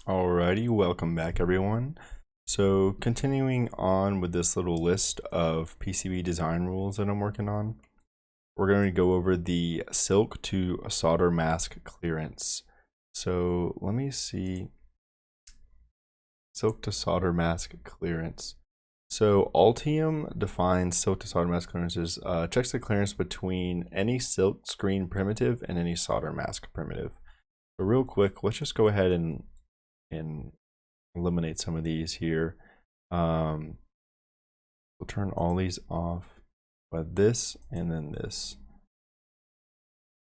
Alrighty, welcome back everyone. So continuing on with this little list of PCB design rules that I'm working on, we're going to go over the silk to solder mask clearance. So let me see, silk to solder mask clearance. So Altium defines silk to solder mask clearances, checks the clearance between any silk screen primitive and any solder mask primitive. So real quick, let's just go ahead and eliminate some of these here. We'll turn all these off, but this and then this.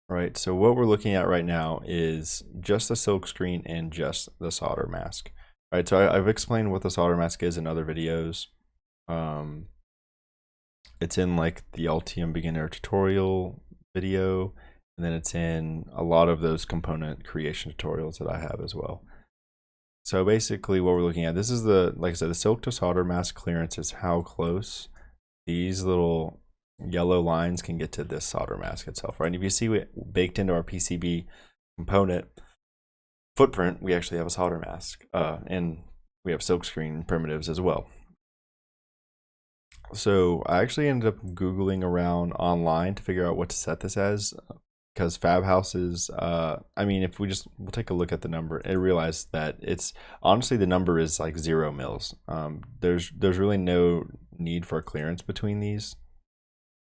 All right, so what we're looking at right now is just the silk screen and just the solder mask. All right, so I've explained what the solder mask is in other videos. It's in like the Altium beginner tutorial video, and then it's in a lot of those component creation tutorials that I have as well. So basically what we're looking at, this is like I said, the silk to solder mask clearance is how close these little yellow lines can get to this solder mask itself, right? And if you see it baked into our PCB component footprint, we actually have a solder mask, and we have silk screen primitives as well. So I actually ended up Googling around online to figure out what to set this as, because fab houses, I mean, if we'll take a look at the number and realize that it's honestly, the number is like 0 mils. There's really no need for a clearance between these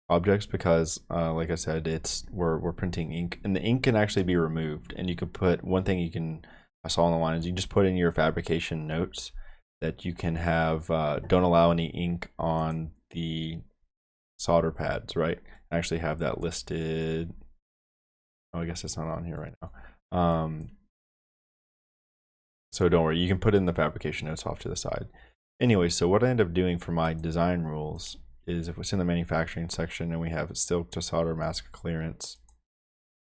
objects because, like I said, we're printing ink, and the ink can actually be removed. And you could put one thing I saw on the line is you can just put in your fabrication notes that you can have don't allow any ink on the solder pads, right? I actually have that listed. Oh, I guess it's not on here right now. So don't worry, you can put in the fabrication notes off to the side. Anyway, so what I end up doing for my design rules is if it's in the manufacturing section and we have silk to solder mask clearance.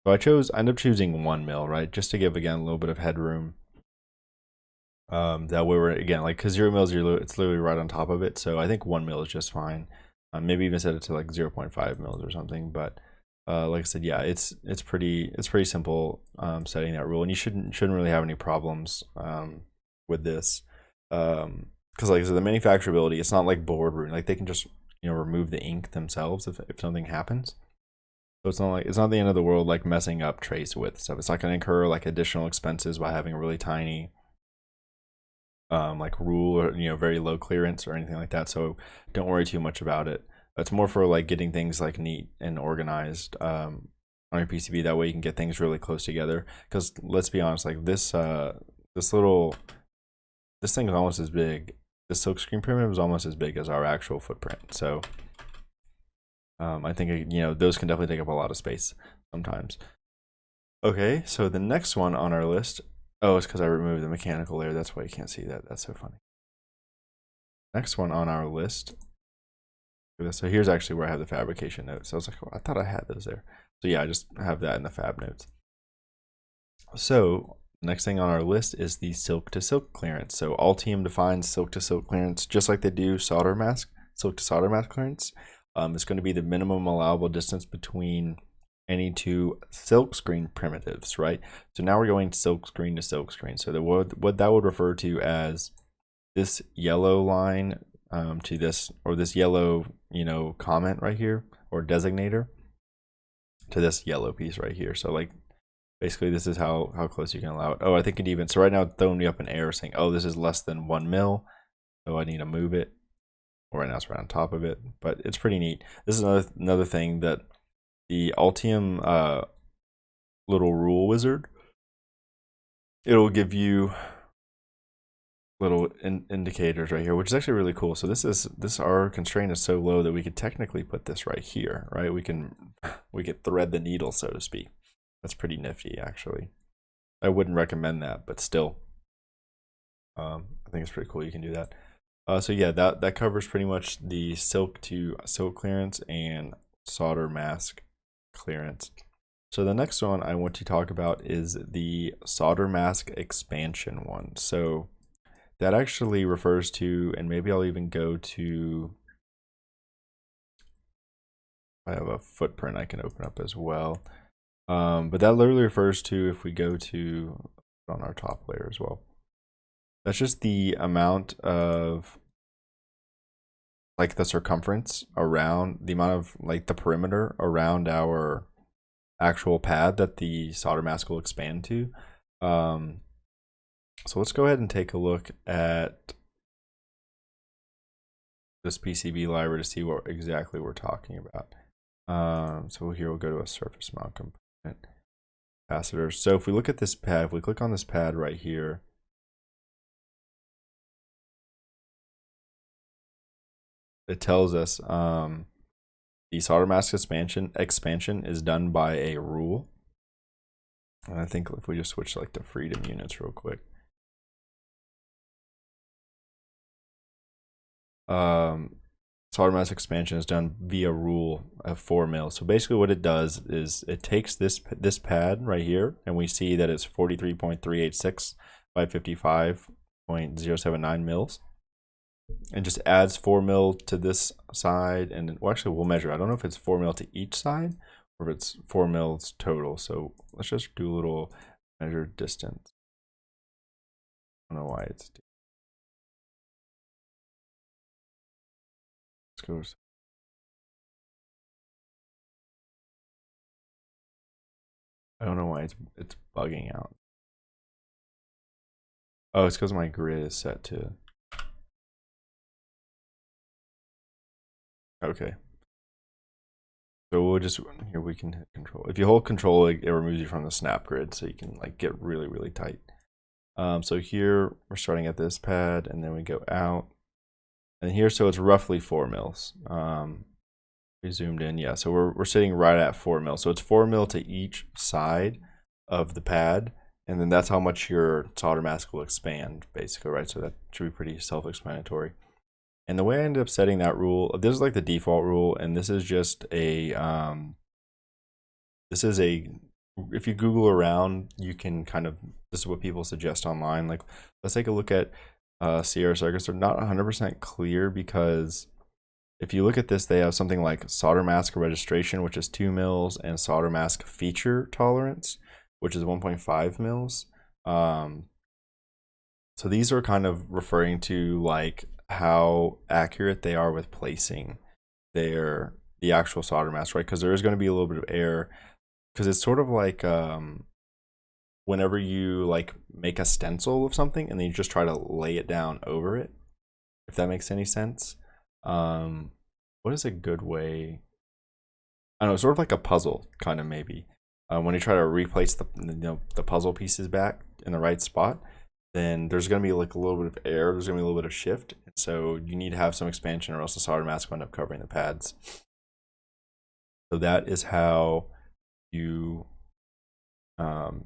So I ended up choosing 1 mil, right? Just to give, again, a little bit of headroom. That way we're, again, like, because 0 mils, it's literally right on top of it. So I think 1 mil is just fine. Maybe even set it to like 0.5 mils or something, but like I said, yeah, it's pretty simple setting that rule, and you shouldn't really have any problems with this, because like I said, the manufacturability, it's not like boardroom, like they can just remove the ink themselves if something happens. So it's not the end of the world like messing up trace width stuff. It's not going to incur like additional expenses by having a really tiny like rule or very low clearance or anything like that. So don't worry too much about it. It's more for like getting things like neat and organized on your PCB. That way you can get things really close together. Because let's be honest, like this thing is almost as big. The silk screen primitive is almost as big as our actual footprint. So I think those can definitely take up a lot of space sometimes. Okay, so the next one on our list. Oh, it's because I removed the mechanical layer. That's why you can't see that. That's so funny. Next one on our list. So here's actually where I have the fabrication notes. So I was like, oh, I thought I had those there. So yeah, I just have that in the fab notes. So next thing on our list is the silk to silk clearance. So Altium defines silk to silk clearance just like they do solder mask, silk to solder mask clearance. It's going to be the minimum allowable distance between any two silk screen primitives, right? So now we're going silk screen to silk screen. So what that would refer to as this yellow line to this, or this yellow comment right here, or designator, to this yellow piece right here. So like basically this is how close you can allow it. Oh, I think it even, so right now it's throwing me up an error saying, oh, this is less than 1 mil, so I need to move it. Well, right now it's right on top of it, but it's pretty neat. This is another thing that the Altium little rule wizard, it'll give you little indicators right here, which is actually really cool. So our constraint is so low that we could technically put this right here, right? We could thread the needle, so to speak. That's pretty nifty, actually. I wouldn't recommend that, but still, I think it's pretty cool you can do that. So yeah, that covers pretty much the silk to silk clearance and solder mask clearance. So the next one I want to talk about is the solder mask expansion one. So that actually refers to, and maybe I'll even go to, I have a footprint I can open up as well. But that literally refers to, if we go to on our top layer as well. That's just the amount of like the circumference around the amount of like the perimeter around our actual pad that the solder mask will expand to. So let's go ahead and take a look at this PCB library to see what exactly we're talking about. So here we'll go to a surface mount component capacitor. So if we look at this pad, if we click on this pad right here, it tells us the solder mask expansion is done by a rule. And I think if we just switch like to freedom units real quick. Solder mask expansion is done via rule of 4 mil. So basically what it does is it takes this pad right here, and we see that it's 43.386 by 55.079 mils, and just adds 4 mil to this side. And well, actually we'll measure. I don't know if it's 4 mil to each side or if it's 4 mils total. So let's just do a little measure distance. I don't know why it's. Let's go. I don't know why it's bugging out. Oh, it's because my grid is set to. Okay. So we'll just, here we can hit control. If you hold control, it removes you from the snap grid, so you can like get really, really tight. So here we're starting at this pad, and then we go out. And here, so it's roughly 4 mils. We zoomed in, yeah. So we're sitting right at 4 mil. So it's 4 mil to each side of the pad, and then that's how much your solder mask will expand, basically, right? So that should be pretty self-explanatory. And the way I ended up setting that rule, this is like the default rule, and this is just a, if you Google around, you can kind of, this is what people suggest online. Like, let's take a look at Sierra circuits. They're not 100% clear, because if you look at this, they have something like solder mask registration, which is 2 mils, and solder mask feature tolerance, which is 1.5 mils. So these are kind of referring to like how accurate they are with placing the actual solder mask, right? Because there is going to be a little bit of error, because it's sort of like whenever you like make a stencil of something and then you just try to lay it down over it, if that makes any sense. What is a good way? I don't know, sort of like a puzzle, kind of, maybe. When you try to replace the puzzle pieces back in the right spot, then there's going to be like a little bit of error. There's going to be a little bit of shift. So you need to have some expansion, or else the solder mask will end up covering the pads. So that is how you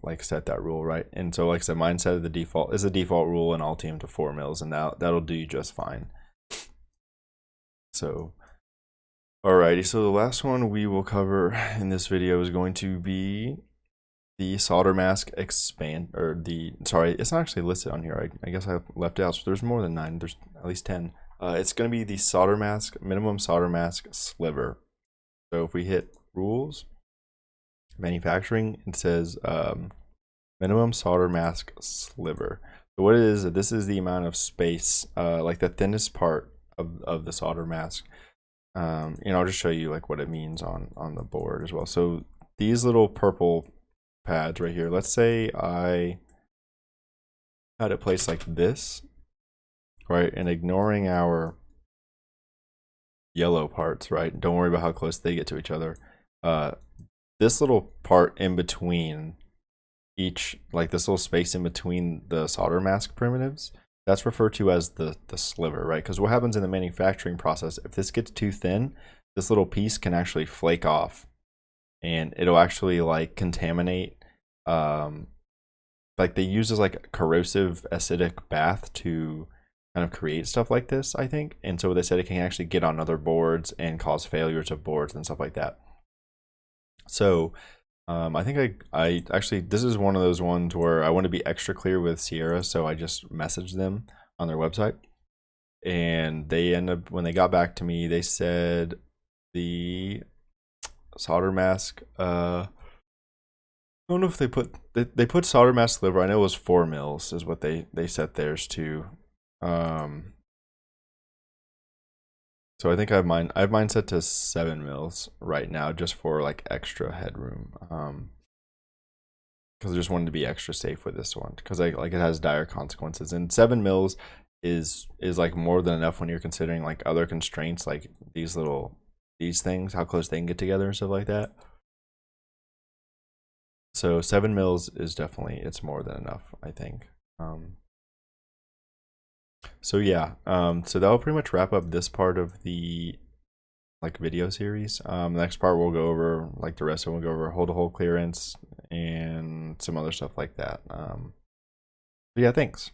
like set that rule, right? And so like I said, mine set the default is the default rule in Altium to 4 mils, and that'll do you just fine. So alrighty, so the last one we will cover in this video is going to be the solder mask expand, or sorry, it's not actually listed on here. I guess I left it out. So there's more than 9. There's at least 10. It's going to be the solder mask, minimum solder mask sliver. So if we hit rules, manufacturing, it says minimum solder mask sliver. So what it is, this is the amount of space, like the thinnest part of the solder mask. I'll just show you like what it means on the board as well. So these little purple pads right here, let's say I had it placed like this, right? And ignoring our yellow parts, right? Don't worry about how close they get to each other. This little part in between each, like this little space in between the solder mask primitives, that's referred to as the sliver, right? Because what happens in the manufacturing process, if this gets too thin, this little piece can actually flake off, and it'll actually like contaminate. Like they use this like corrosive acidic bath to kind of create stuff like this, I think. And so they said it can actually get on other boards and cause failures of boards and stuff like that. So I think I actually, this is one of those ones where I want to be extra clear with Sierra, so I just messaged them on their website, and they ended up, when they got back to me, they said the solder mask don't know if they put solder mask sliver. I know it was 4 mils is what they set theirs to. So I think I have mine set to 7 mils right now, just for like extra headroom. Because I just wanted to be extra safe with this one, because like it has dire consequences, and 7 mils is like more than enough when you're considering like other constraints, like these things, how close they can get together and stuff like that. So 7 mils is definitely, it's more than enough, I think. So yeah, so that'll pretty much wrap up this part of the like video series. Next part we'll go over, like the rest of it, we'll go over hole to hole clearance and some other stuff like that. But yeah, thanks.